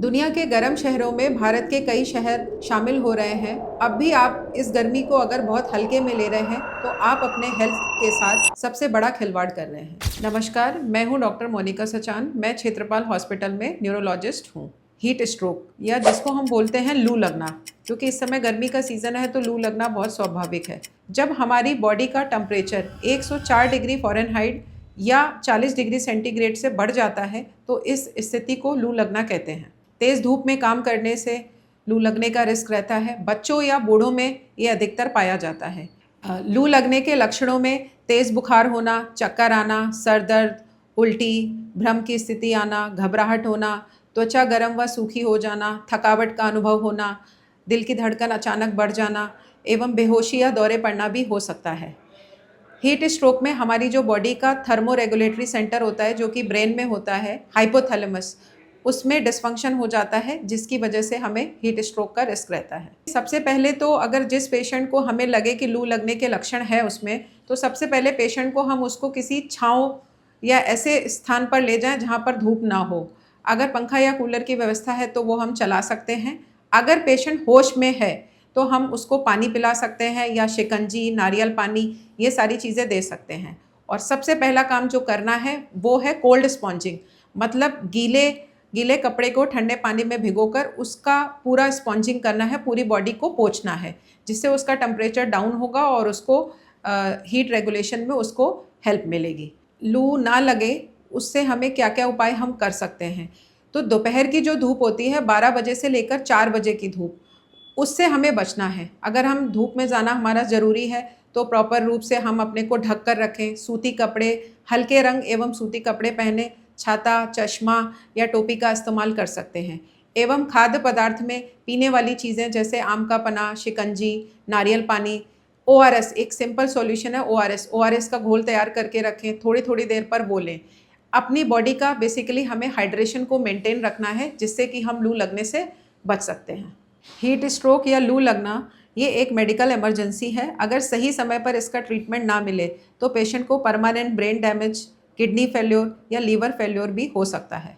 दुनिया के गर्म शहरों में भारत के कई शहर शामिल हो रहे हैं। अब भी आप इस गर्मी को अगर बहुत हल्के में ले रहे हैं तो आप अपने हेल्थ के साथ सबसे बड़ा खिलवाड़ कर रहे हैं। नमस्कार, मैं हूं डॉक्टर मोनिका सचान। मैं क्षेत्रपाल हॉस्पिटल में न्यूरोलॉजिस्ट हूं। हीट स्ट्रोक या जिसको हम बोलते हैं लू लगना, क्योंकि इस समय गर्मी का सीज़न है तो लू लगना बहुत स्वाभाविक है। जब हमारी बॉडी का टेम्परेचर 104 डिग्री फ़ारेनहाइट या 40 डिग्री सेंटीग्रेड से बढ़ जाता है तो इस स्थिति को लू लगना कहते हैं। तेज़ धूप में काम करने से लू लगने का रिस्क रहता है। बच्चों या बूढ़ों में ये अधिकतर पाया जाता है। लू लगने के लक्षणों में तेज़ बुखार होना, चक्कर आना, सर दर्द, उल्टी, भ्रम की स्थिति आना, घबराहट होना, त्वचा गर्म व सूखी हो जाना, थकावट का अनुभव होना, दिल की धड़कन अचानक बढ़ जाना एवं बेहोशी या दौरे पड़ना भी हो सकता है। हीट स्ट्रोक में हमारी जो बॉडी का थर्मो रेगुलेटरी सेंटर होता है, जो कि ब्रेन में होता है, हाइपोथैलेमस, उसमें डिस्फंक्शन हो जाता है, जिसकी वजह से हमें हीट स्ट्रोक का रिस्क रहता है। सबसे पहले तो अगर जिस पेशेंट को हमें लगे कि लू लगने के लक्षण है उसमें, तो सबसे पहले पेशेंट को हम उसको किसी छाँव या ऐसे स्थान पर ले जाएं जहां पर धूप ना हो। अगर पंखा या कूलर की व्यवस्था है तो वो हम चला सकते हैं। अगर पेशेंट होश में है तो हम उसको पानी पिला सकते हैं या शिकंजी, नारियल पानी, ये सारी चीज़ें दे सकते हैं। और सबसे पहला काम जो करना है वो है कोल्ड स्पॉन्जिंग, मतलब गीले कपड़े को ठंडे पानी में भिगोकर उसका पूरा स्पॉन्जिंग करना है, पूरी बॉडी को पोंछना है, जिससे उसका टेम्परेचर डाउन होगा और उसको हीट रेगुलेशन में उसको हेल्प मिलेगी। लू ना लगे उससे हमें क्या क्या उपाय हम कर सकते हैं। तो दोपहर की जो धूप होती है 12 बजे से लेकर 4 बजे की धूप, उससे हमें बचना है। अगर हम धूप में जाना हमारा ज़रूरी है तो प्रॉपर रूप से हम अपने को ढक कर रखें। सूती कपड़े, हल्के रंग एवं सूती कपड़े पहने, छाता, चश्मा या टोपी का इस्तेमाल कर सकते हैं। एवं खाद्य पदार्थ में पीने वाली चीज़ें जैसे आम का पन्ना, शिकंजी, नारियल पानी, ORS, एक सिंपल सॉल्यूशन है ORS का घोल तैयार करके रखें, थोड़ी थोड़ी देर पर वो लें। अपनी बॉडी का बेसिकली हमें हाइड्रेशन को मेंटेन रखना है, जिससे कि हम लू लगने से बच सकते हैं। हीट स्ट्रोक या लू लगना ये एक मेडिकल इमरजेंसी है। अगर सही समय पर इसका ट्रीटमेंट ना मिले तो पेशेंट को permanent brain damage, kidney failure या लीवर फेल्योर भी हो सकता है।